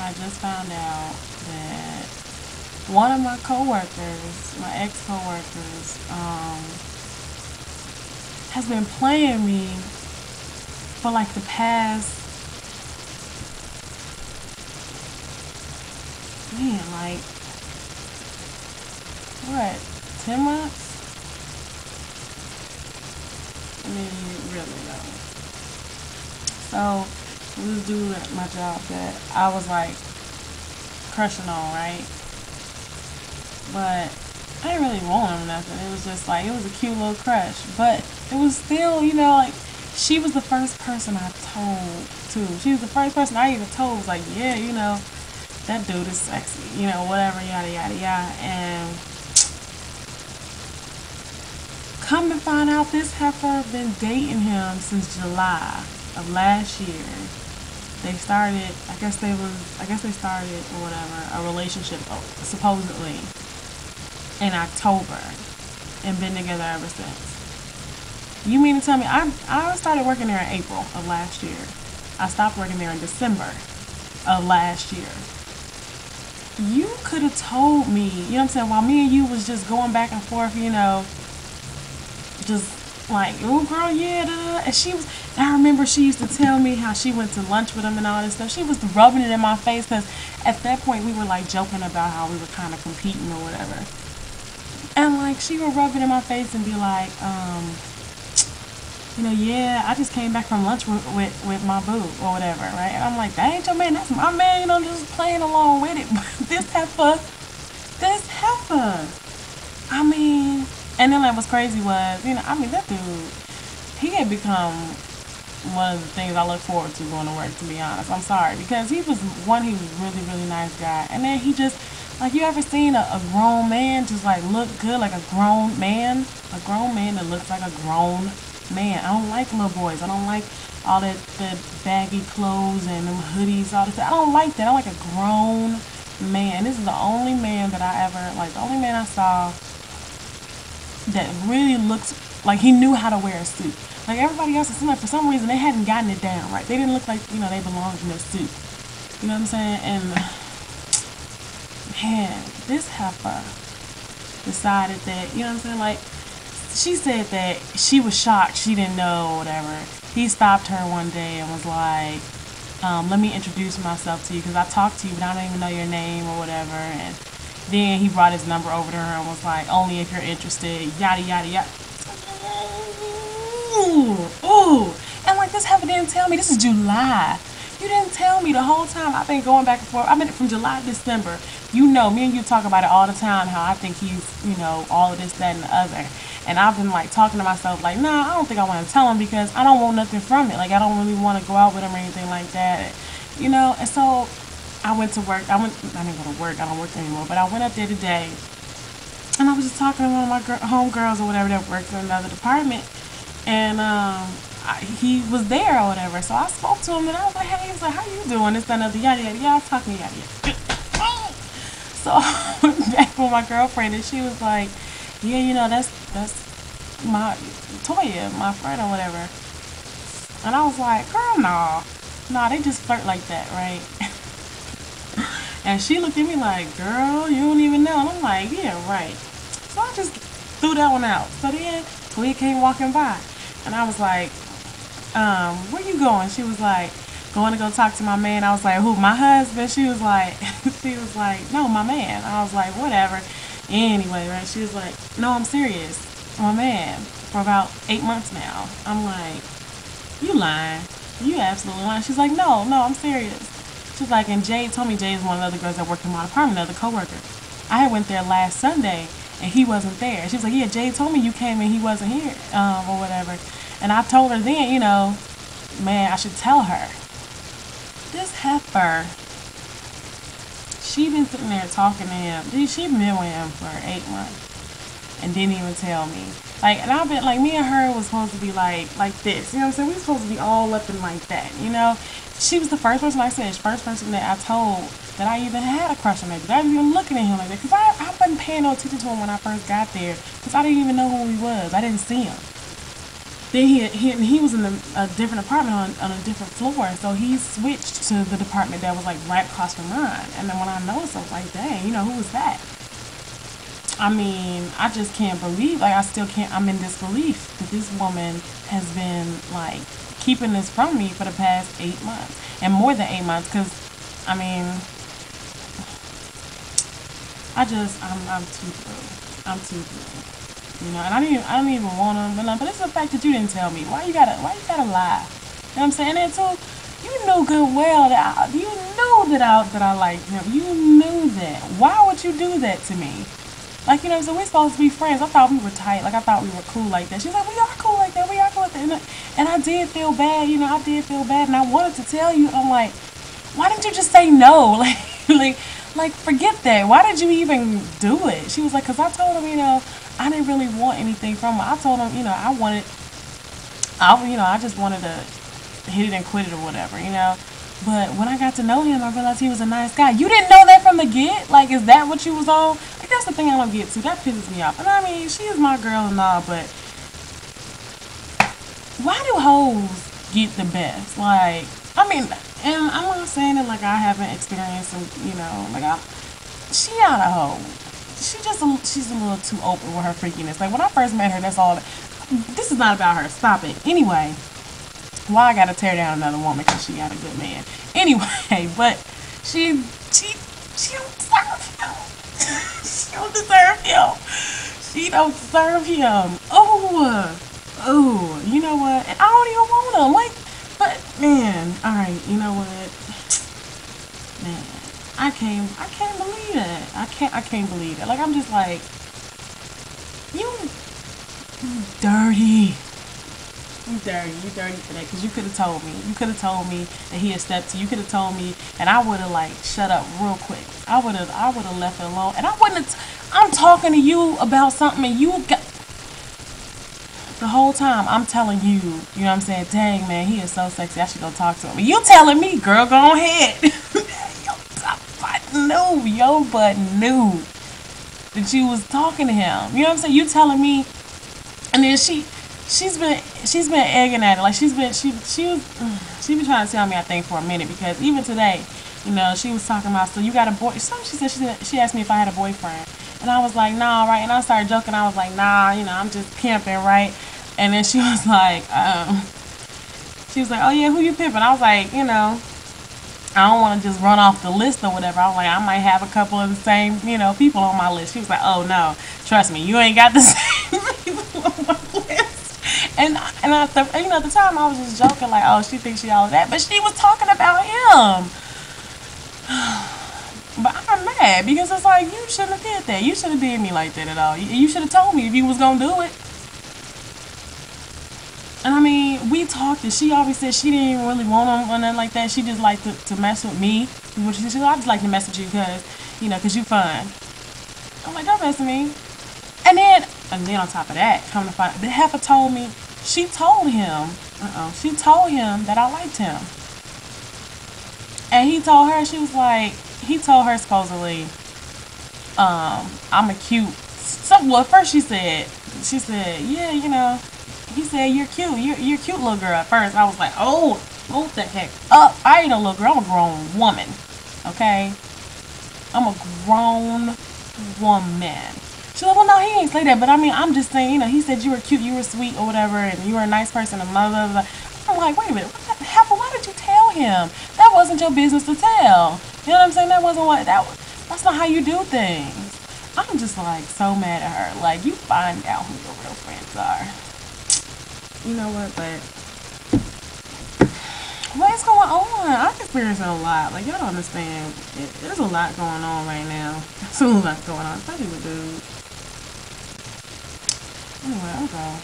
I just found out that one of my coworkers, my ex-coworkers, has been playing me for like the past, man, like, what, 10 months? I mean, really though. So, this dude at my job that I was like crushing on, right? But I didn't really want him or nothing. It was just like, it was a cute little crush. But it was still, like, she was the first person I told to. She was the first person I even told, was like, yeah, that dude is sexy, whatever, yada, yada, yada. And come to find out, this heifer been dating him since July of last year. They started, I guess they started or whatever, a relationship, supposedly, in October, and been together ever since. You mean to tell me, I started working there in April of last year. I stopped working there in December of last year. You could have told me, you know what I'm saying, while me and you was just going back and forth, just like, oh girl, yeah, duh. And I remember she used to tell me how she went to lunch with him and all this stuff. She was rubbing it in my face, because at that point we were like joking about how we were kind of competing or whatever. And like, she would rub it in my face and be like, yeah, I just came back from lunch with my boo or whatever, right? And I'm like, that ain't your man, that's my man, just playing along with it. But this heifer, I mean, and then like what's crazy was, that dude, he had become one of the things I look forward to going to work, to be honest. I'm sorry, because he was really, really nice guy. And then he just, like, you ever seen a grown man just like look good, like a grown man that looks like a grown man. I don't like little boys. I don't like all that baggy clothes and them hoodies, all this. I don't like that. I like a grown man. This is the only man that the only man I saw that really looks like he knew how to wear a suit. Like everybody else, it seemed like for some reason they hadn't gotten it down right. They didn't look like, they belonged in a suit. You know what I'm saying? And man, this heifer decided that, you know what I'm saying? Like, she said that she was shocked. She didn't know, whatever. He stopped her one day and was like, let me introduce myself to you, because I talked to you, but I don't even know your name or whatever. And then he brought his number over to her and was like, only if you're interested, yada, yada, yada. Ooh. And like, this heifer didn't tell me. This is July. You didn't tell me the whole time. I've been going back and forth. I've been from July to December. Me and you talk about it all the time, how I think he's, all of this, that, and the other. And I've been like talking to myself like, nah, I don't think I want to tell him, because I don't want nothing from it. Like, I don't really want to go out with him or anything like that. And so I went to work. I didn't go to work. I don't work anymore. But I went up there today, and I was just talking to one of my homegirls or whatever that works in another department. And he was there or whatever. So I spoke to him, and I was like, hey, he was like, how you doing? This, that, and other, yada, yada, yada. I was talking, yada, yada. So I went back with my girlfriend, and she was like, yeah, that's my Toya, my friend or whatever. And I was like, girl, no, they just flirt like that, right? And she looked at me like, girl, you don't even know. And I'm like, yeah, right. So I just threw that one out. So then Toya came walking by, and I was like, where you going? She was like, going to go talk to my man. I was like, who, my husband? She was like, no, my man. I was like, whatever. Anyway, right? She was like, no, I'm serious. My man. For about 8 months now. I'm like, you lying. You absolutely lying. She's like, no, I'm serious. She's like, and Jade told me, Jade is one of the other girls that worked in my apartment, another coworker. I had went there last Sunday, and he wasn't there. She was like, yeah, Jade told me you came and he wasn't here, or whatever. And I told her then, man, I should tell her. This heifer, she been sitting there talking to him. She been with him for 8 months and didn't even tell me. Like, and I've been, like, me and her was supposed to be like this. You know what I'm saying? We were supposed to be all up and like that, She was the first person, like I said, first person that I told that I even had a crush on that dude. I wasn't even looking at him like that, because I wasn't paying no attention to him when I first got there, because I didn't even know who he was. I didn't see him. Then he was in a different apartment on a different floor, so he switched to the department that was like right across from mine. And then when I noticed, I was like, dang, who was that? I mean, I just can't believe, like, I still can't, I'm in disbelief that this woman has been, like, keeping this from me for the past 8 months. And more than 8 months, because, I mean, I'm too through. I'm too through. And I don't even want them, but it's the fact that you didn't tell me. Why you gotta lie? You know what I'm saying? And too, you know good well that you knew that I liked him. You knew that. Why would you do that to me? Like, so we're supposed to be friends. I thought we were tight. Like, I thought we were cool like that. She's like, we are cool like that. We are cool like that. And I did feel bad. I did feel bad. And I wanted to tell you. I'm like, why didn't you just say no? Like, forget that. Why did you even do it? She was like, because I told him, I didn't really want anything from him. I told him, I just wanted to hit it and quit it or whatever, But when I got to know him, I realized he was a nice guy. You didn't know that from the get? Like, is that what you was on? Like, that's the thing I don't get to. That pisses me off. And I mean, she is my girl and all, but why do hoes get the best? Like, I mean, and I'm not saying it like I haven't experienced some, she not a hoe. She's a little too open with her freakiness. Like, when I first met her, that's all. This is not about her. Stop it. Anyway. Why I gotta tear down another woman because she got a good man. Anyway, but she don't deserve him. She don't deserve him. She don't deserve him. Oh, you know what? And I don't even want him. Like, but man, alright, you know what? Man, I can't believe that. I can't believe it. Like, I'm just like, you dirty. You dirty for that, because you could have told me. You could have told me that he had stepped to you. You could have told me, and I would have, like, shut up real quick. I would have left it alone. And I wouldn't have, I'm talking to you about something, and you got, the whole time, I'm telling you, you know what I'm saying, dang, man, he is so sexy, I should go talk to him. You telling me, girl, go ahead. Your butt knew that you was talking to him. You know what I'm saying? You telling me, and then she's been egging at it. Like, she's been trying to tell me, I think, for a minute, because even today, she was talking about, so you got a boy, something she asked me if I had a boyfriend, and I was like, nah, right, and I started joking. I was like, nah, I'm just pimping, right? And then she was like, oh yeah, who you pimping? I was like, I don't want to just run off the list or whatever. I was like, I might have a couple of the same, people on my list. She was like, oh no, trust me, you ain't got the same people on my list. And at the time I was just joking, like, oh, she thinks she all of that, but she was talking about him. But I'm mad because it's like, you shouldn't have did that. You shouldn't have did me like that at all. You should have told me if you was gonna do it. And I mean, we talked, and she always said she didn't really want him or nothing like that. She just liked to mess with me. Which she said, I just like to mess with you because you fun. I'm like, don't mess with me. And then on top of that, come to find, the heffah told me, she told him that I liked him. And he told her, he told her supposedly, I'm a cute, well, first she said, yeah, he said, you're cute. You're a cute little girl at first. I was like, oh, what the heck up. I ain't no little girl. I'm a grown woman. Okay? I'm a grown woman. She's like, well, no, he ain't say that. But I mean, I'm just saying, he said you were cute, you were sweet or whatever, and you were a nice person and blah, blah, blah. I'm like, wait a minute. What the hell? Why did you tell him? That wasn't your business to tell. You know what I'm saying? That's not how you do things. I'm just like so mad at her. Like, you find out who your real friends are. You know what, but what's going on? I'm experiencing a lot. Like, y'all don't understand. There's a lot going on right now. There's a lot going on, especially with dudes. Anyway, I'll go.